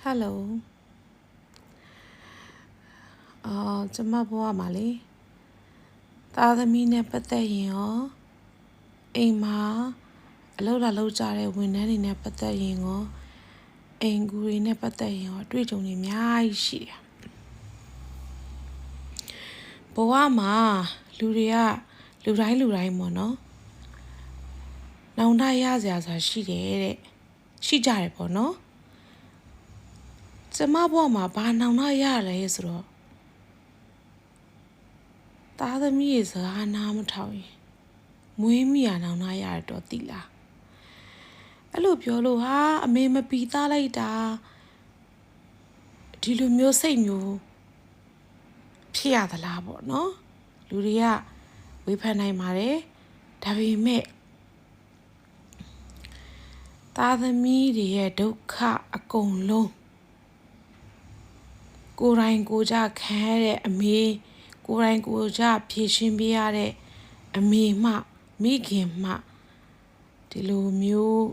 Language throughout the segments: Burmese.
Hello ကျမဘွားမှာလေသားသမီးနဲ့ပတ်သက်ရင်ရောအိမ်မှာအလုပ်လာလုပ်ကြတဲ့ဝန်ထမ်းတွေနဲ့ပတ်သက်ရင်ရောအိမ်ကူတွေနဲ့ပတ်သက်ရင်ရောအတွေ့အကြုံတွေအများကြီးရှိတယ်ဘဝမှာလူတွေကလူတိုင်းပေါ့နော်နောင်တရစရာဆိုတာရှိတယ်တဲ့ရှိကြတယ်ပေါ့နော်ကျမဘဝမှာဘာနောင်တရလဲဆိုတော့သားသမီးရဲ့စကားနားမထောင်ရင်မွေးမိရနောင်တရတယ်တော့သိလားအဲ့လိုပြောလို့ဟာအမေမပီသားလိုက်တာဒီလိုမျိုးစိတ်မျိုးဖြစ်ရသလားပေါ့နော်လူတွေကဝေဖန်နိုင်ပါတယ်ဒါပေမဲ့သားသမီးတွေရဲ့ဒုက္ခအကုန်လုံးကိုယ်တိုင်ကိုယ်ကြခံရတဲ့အမေကိုယ်တိုင်ကိုယ်ကြဖြည့်ရှင်းပေးရတဲ့အမေမှမိခင်မှဒီလိုမျိုး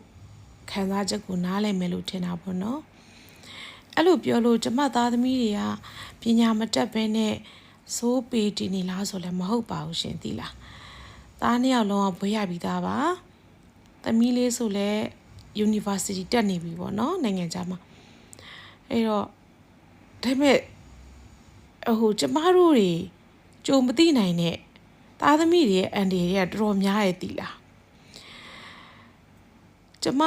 ခံစားချက်ကိုနားလည်မယ်လို့ထင်တာပေါ့နော်အဲ့လိုပြောလို့ကျမသားသမီးတွေကပညာမတတ်ဘဲနဲ့စိုးပေတည်နေလားဆိုလည်းမဟုတ်ပါဘူးရှင်သိလားသားနှစ်ယောက်လုံးကဘွဲရပြီးသားပါသမီးလေးဆိုလည်း University တက်နေပြီပေါ့နော်နိုင်ငံခြားမှာအဲ့တော့ဒါပေမဲ့ကျမတို့တွေကြုံမသိနိုင်တဲ့သားသမီးတွေရဲ့အန်ဒီတွေကတော်တော်များရဲ့သိလားကျမ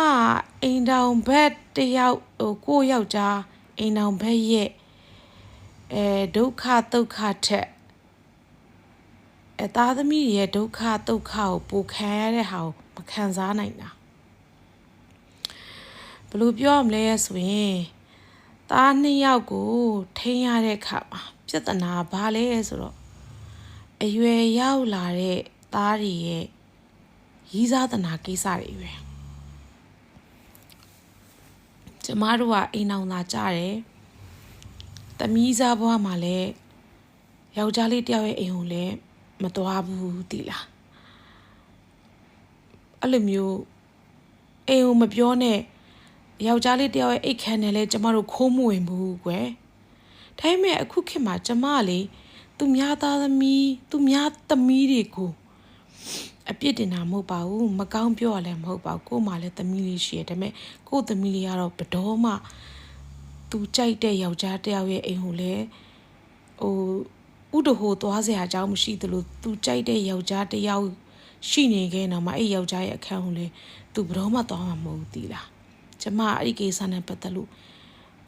အိမ်တောင်ဘက်တယောက်ကိုယောက်ျားအိမ်တောင်ဘက်ရဲ့ဒုက္ခဒုက္ခထက်သားသမီးရဲ့ဒုက္ခဒုက္ခကိုပိုခံရတဲ့ဟာကိုမခံစားနိုင်တာဘယ်လိုပြောမလဲဆိုရင်သားနှစ်ယောက်ကိုထိန်းရတဲ့အခါမှာပြဿနာဘာလဲဆိုတော့အရွယ်ရောက်လာတဲ့သားတွေရဲ့ရီးစားတနာကိစ္စတွေပဲကျမတို့ကအိမ်အောင်သာကြတယ်သမီးစားဘွားမှာလည်းယောက်ျားလေးတယောက်ရဲ့အိမ်ကိုလည်းမသွားဘူးတိလားအဲ့လိုမျိုးအိမ်ကိုမပြောနဲ့ယောက်ျားလေးတယောက်ရဲ့အိတ်ခမ်းနဲ့လဲကျမတို့ခိုးမဝင်ဘူးကွယ်ဒါပေမဲ့အခုခေတ်မှာကျမလေသူများသားသမီးသူများသမီးတွေကိုအပြစ်တင်တာမဟုတ်ပါဘူးမကောင်းပြောရလည်းမဟုတ်ပါဘူးကို့မှာလည်းသမီးလေးရှိတယ်ဒါပေမဲ့ကို့သမီးလေးကတော့ဘတော်မှသူကြိုက်တဲ့ယောက်ျားတယောက်ရဲ့အိမ်ကိုလည်းဥဒဟိုသွားစရာအကြောင်းမရှိသလိုသူကြိုက်တဲ့ယောက်ျားတယောက်ရှိနေခဲ့တော့မှအဲ့ယောက်ျားရဲ့အခန်းကိုလည်းသူဘတော်မှသွားမှာမဟုတ်သေးလားကျမအဲ့ဒီကိစ္စနဲ့ပတ်သက်လို့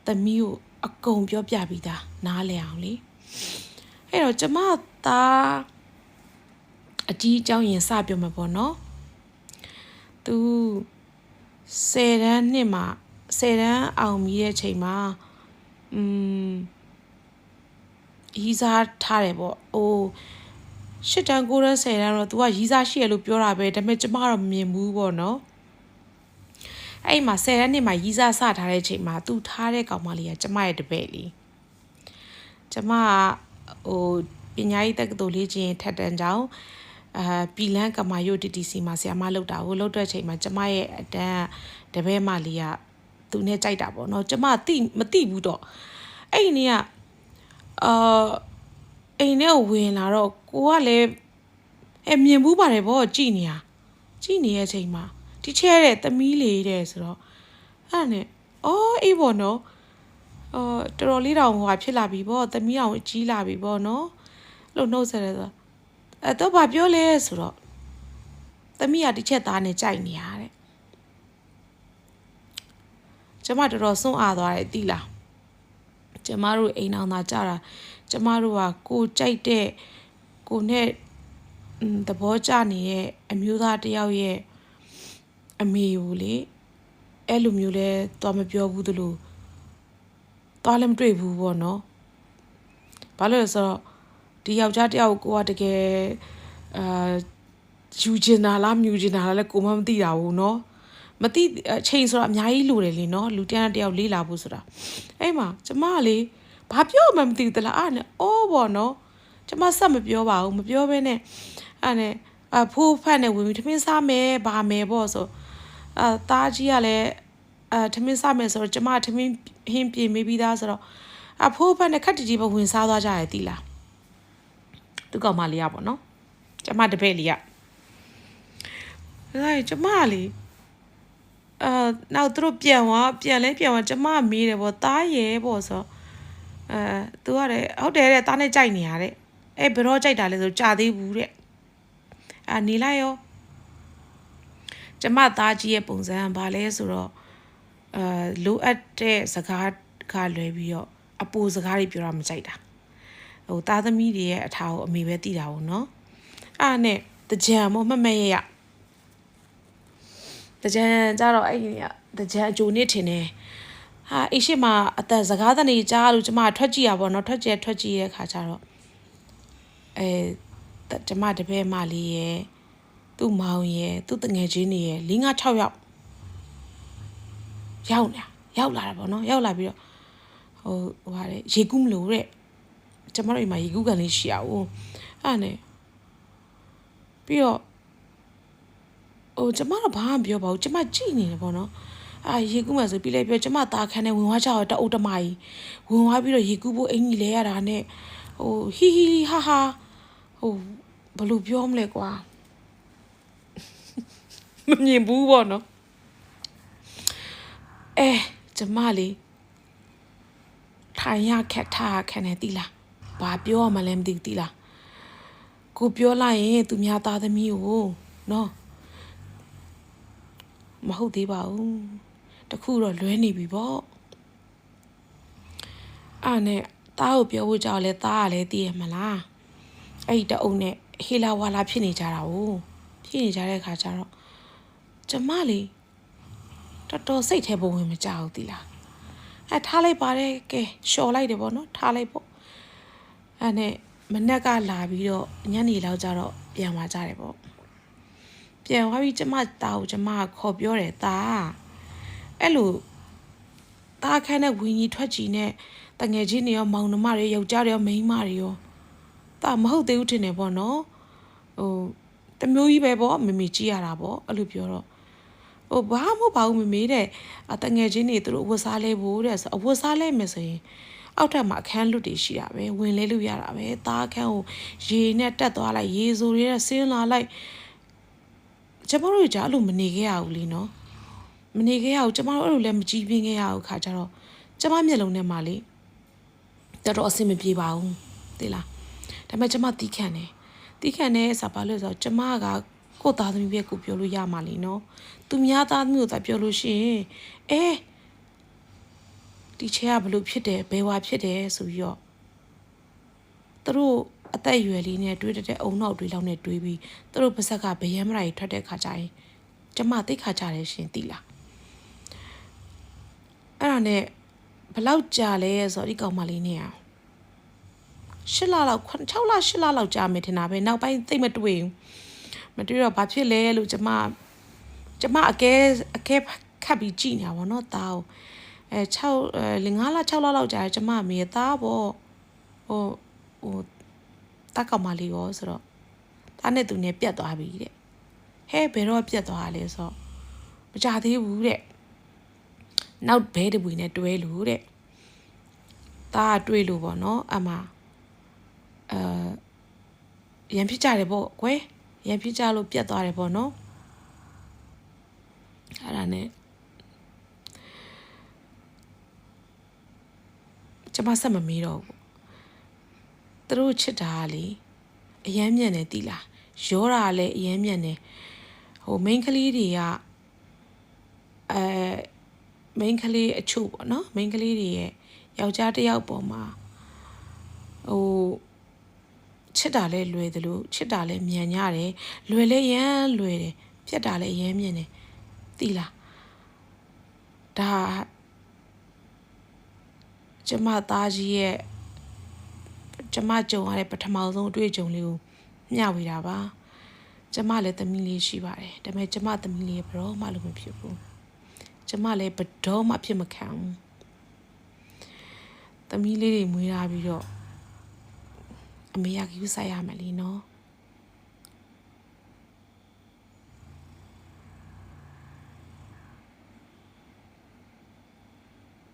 သမီးကိုအကုန်ပြောပြပြီးသားနားလည်အောင်လေအဲ့တော့ကျမသားအကြီးအကြောင်းရင်စပြောမှာပေါ့နော်သူ10တန်းနှစ်မှာ10တန်းအောင်ပြီးတဲ့ချိန်မှာရီးစားထားတယ်ပေါ့8တန်း9တန်း10တန်းတော့ तू ကရီးစားရှိရလို့ပြောတာပဲဒါပေမဲ့ကျမတော့မမြင်ဘူးပေါ့နော်အဲ့မှာ10တန်းနှစ်မှာရီးစားစထားတဲ့ချိန်မှာ तू ထားတဲ့ကောင်မလေးကကျမရဲ့တပည့်လေးကျမပညာရေးတက္ကသိုလ်လေးချင်းထက်တန်းကြောင်းပြည်လန်းကမာယို TTC မှာဆရာမလုပ်တာကိုလုပ်တဲ့ချိန်မှာကျမရဲ့အတန်းတပည့်မလေးကသူနဲ့ကြိုက်တာပေါ့နော်ကျမမသိဘူးတော့အဲ့ဒီနေ့ကအိမ်ထဲကိုဝင်လာတော့ကိုကလည်းမြင်ဘူးပါတယ်ဗောကြည်နေတဲ့အချိန်မှာဒီချဲတဲ့သမီးလေးတဲ့ဆိုတော့အဲ့နဲ့အေးဗောနော်တော်တော်လေးတောင်ဖြစ်လာပြီဗောသမီးအောင်အကြီးလာပြီဗောနော်လို့နှုတ်ဆက်တယ်ဆိုတော့ဘာပြောလဲဆိုတော့သမီးကဒီချက်သားနဲ့ကြိုက်နေရတဲ့ကျမတော်တော်စွန့်အားသွားတယ်သိလားကျမတို့အိမ်အောင်သာကြတာကျမတို့ကကိုကြိုက်တဲ့ကိုနဲ့သဘောကျနေတဲ့အမျိုးသားတယောက်ရဲ့အမေကိုလေအဲ့လိုမျိုးလဲသွားမပြောဘူးသလိုသွားလည်းမတွေ့ဘူးပေါ့နော်ဘာလို့လဲဆိုတော့ဒီယောက်ျားတယောက်ကိုကတကယ်ယူချင်တာလားမြူချင်တာလားလဲကိုမသိတာဘူးနော်မသိအချိန်ဆိုတာအများကြီးလိုတယ်လေနော်လူတယောက်လေးလာဖို့ဆိုတာအဲ့မှာကျမကလေဘာပြောမှမသိဘူးတလားအဲ့နဲ့ပေါ့နော်ကျမဆက်မပြောပါဘူးမပြောဘဲနဲ့အဲ့နဲ့ဖိုးဖတ်နဲ့ဝင်ပြီးထမင်းစားမယ်ဗာမယ်ပေါ့ဆိုသားကြီးကလည်း ထမင်းစားမယ်ဆိုတော့ကျမထမင်းဟင်းပြင်မေးပြီးသားဆိုတော့အဖိုးဘက်နဲ့ခက်တီတီပဲဝင်စားသွားကြရည်တိလားသူကောင်မလေးရပေါ့နော်ကျမတပည့်လေးရဒါကျမလေးနောက်သူတို့ပြန်သွားကျမမေးတယ်ပေါ့တားရဲပေါ့ဆိုသူကတဲ့ဟုတ်တယ်တဲ့တားနဲ့ကြိုက်နေရတဲ့ဘယ်တော့ကြိုက်တာလဲဆိုကြာသေးဘူးတဲ့နေလိုက်ရောကျမသားကြီးရဲ့ပုံစံကဘာလဲဆိုတော့လိုအပ်တဲ့စကားကလွယ်ပြီးတော့အပူစကားတွေပြောတာမကြိုက်တာသားသမီးတွေရဲ့အထာကိုအမေပဲသိတာပေါ့နော်နဲ့တကြံမို့မရတကြံကြတော့အဲ့ဒီတကြံအကျိုးနေထင်တယ်အိရှိမှာအသက်စကားသနေကြားလို့ကျမထွက်ကြည့်ရပါတော့ထွက်ကြည့်တဲ့ခါကျတော့ကျမတပည့်မလေးရဲ့သူ့မောင်ရဲ့သူ့တငယ်ချင်းတွေရဲ့5-6ယောက်ရောက်လာတာပေါ့နော်ရောက်လာပြီးတော့ဟာတဲ့ရေကူးမလို့တဲ့ကျမတို့အိမ်မှာရေကူးကန်လေးရှိရအောင်နဲ့ပြီးတော့ကျမတော့ဘာမှမပြောပါဘူးကျမကြည့်နေတယ်ပေါ့နော်ရေကူးမှဆိုပြီးလဲပြောကျမသားခန်းနဲ့ဝင်သွားကြတော့တအုပ်တမကြီးဝင်သွားပြီးတော့ရေကူးဖို့အင်ကြီးလဲရတာနဲ့ဟီဟာဘယ်လိုပြောမလဲကွာမမြင်ဘူးပေါ့နော်ကျမလေးထိုင်ရခက်ထားခက်နေတိလားဘာပြောမှလည်းမသိတိလားကိုပြောလိုက်ရင်သူများသားသမီးကိုနော်မဟုတ်သေးပါဘူးတခုတော့လွဲနေပြီပေါ့နဲ့သားကိုပြောဖို့ကြောက်လဲသားကလည်းသိရမလားအဲ့ဒီတအုပ်နဲ့ဟေလာဝါလာဖြစ်နေကြတာ哦ဖြစ်နေကြတဲ့အခါကျတော့ကျမလေးတော်တော်စိတ်ထဲပုံဝင်မကြောက်ဘူးတိလားထားလိုက်ပါတယ်ကဲလျှော်လိုက်တယ်ပေါ့နော်ထားလိုက်ပေါ့နဲ့မနက်ကလာပြီးတော့ညနေလောက်ကျတော့ပြန်သွားကြတယ်ပေါ့ပြန်သွားပြီးကျမတာကိုကျမခေါ်ပြောတယ်သားအဲ့လိုသားခန်းနဲ့ဝင်းကြီးထွက်ကြည့်နဲ့တငယ်ချင်းတွေရောမောင်နှမတွေယောက်ျားတွေရောမိန်းမတွေရောသားမဟုတ်သေးဘူးထင်တယ်ပေါ့နော်တမျိုးကြီးပဲပေါ့မမေကြည့်ရတာပေါ့အဲ့လိုပြောတော့ဘာမှမဟုတ်ပါဘူးမမေတဲ့တငယ်ချင်းတွေသူတို့အဝတ်စားလဲဖို့တဲ့ဆိုအဝတ်စားလဲမယ်ဆိုရင်အောက်ထပ်မှာအခန်းလွတ်တွေရှိတာပဲဝင်လဲလို့ရတာပဲသားအခန်းကိုရေနဲ့တက်သွားလိုက်ရေစိုးရဲဆင်းလာလိုက်ကျမတို့ကြာအဲ့လိုမနေခဲ့ရဘူးလीနော်မနေခဲ့ရဘူးကျမတို့အဲ့လိုလည်းမကြည့်ပြင်းခဲ့ရဘူးခါကြတော့ကျမမျက်လုံးထဲမှာလေတော်တော်အဆင်မပြေပါဘူးသိလားဒါပေမဲ့ကျမတီးခန့်တယ်ဆိုဘာလို့ဆိုတော့ကျမကကိုသားသမီးပဲကိုပြောလို့ရမှာလीနော်သူများသားသမီးကိုသာပြောလို့ရှိရင်ဒီချေကဘလို့ဖြစ်တယ်ဘယ်ဝါဖြစ်တယ်ဆိုပြီးတော့သူတို့အသက်အရွယ်လေးနဲ့တွေးတဲ့အုံနောက်တွေလောက်နဲ့တွေးပြီးသူတို့ပါဇက်ကဗယံမရာကြီးထွက်တဲ့ခါကျရင်ကျမသိခါကြတယ်ရှင်သိလားအဲ့ဒါနဲ့ဘလောက်ကြာလဲဆိုတော့ဒီကောင်မလေးနဲ့8လလောက်6လ8လလောက်ကြာမယ်ထင်တာပဲနောက်ပိုင်းသိမတွေ့ဘူးမတွေ့တော့ဘာဖြစ်လဲလို့ကျမအကဲခတ်ပြီးကြည့်နေတာပေါ့နော်သားကို5လ6လလောက်ကြာကျမမေသားပေါ့တားကောင်မလေးရောဆိုတော့သားနဲ့သူနဲ့ပြတ်သွားပြီတဲ့ဘယ်တော့ပြတ်သွားလဲဆိုတော့မကြသေးဘူးတဲ့နောက်ဘဲတပွေနဲ့တွဲလို့တဲ့သားတွေ့လို့ပေါ့နော်အမရံဖြစ်ကြတယ်ပေါ့ကွယ်ရံဖြစ်ကြလို့ပြတ်သွားတယ်ပေါ့နော်အဲ့ဒါနဲ့ကျမဆက်မမေးတော့ဘူးသူတို့ချစ်တာကလေအယမ်းမြတ်နေတိလားရောတာလည်းအယမ်းမြတ်နေမိန်းကလေးတွေကမိန်းကလေးအချို့ပေါ့နော်မိန်းကလေးတွေရဲ့ယောက်ျားတစ်ယောက်ပေါ်မှာချစ်တာလဲလွယ်တယ်လို့ချစ်တာလဲမြန်ကြတယ်လွယ်လဲရမ်းလွယ်တယ်ပြတ်တာလဲရမ်းမြင်တယ်သိလားဒါကျမသားကြီးရဲ့ကျမကြုံရတဲ့ပထမဆုံးအတွေ့အကြုံလေးကိုမျှဝေတာပါကျမလည်းသမီးလေးရှိပါတယ်ဒါပေမဲ့ကျမသမီးလေးဘယ်တော့မှလို့မဖြစ်ဘူးကျမလည်းဘယ်တော့မှဖြစ်မခံဘူးသမီးလေးတွေမွေးလာပြီးတော့အမေကယူဆိုင်ရမယ်လीနော်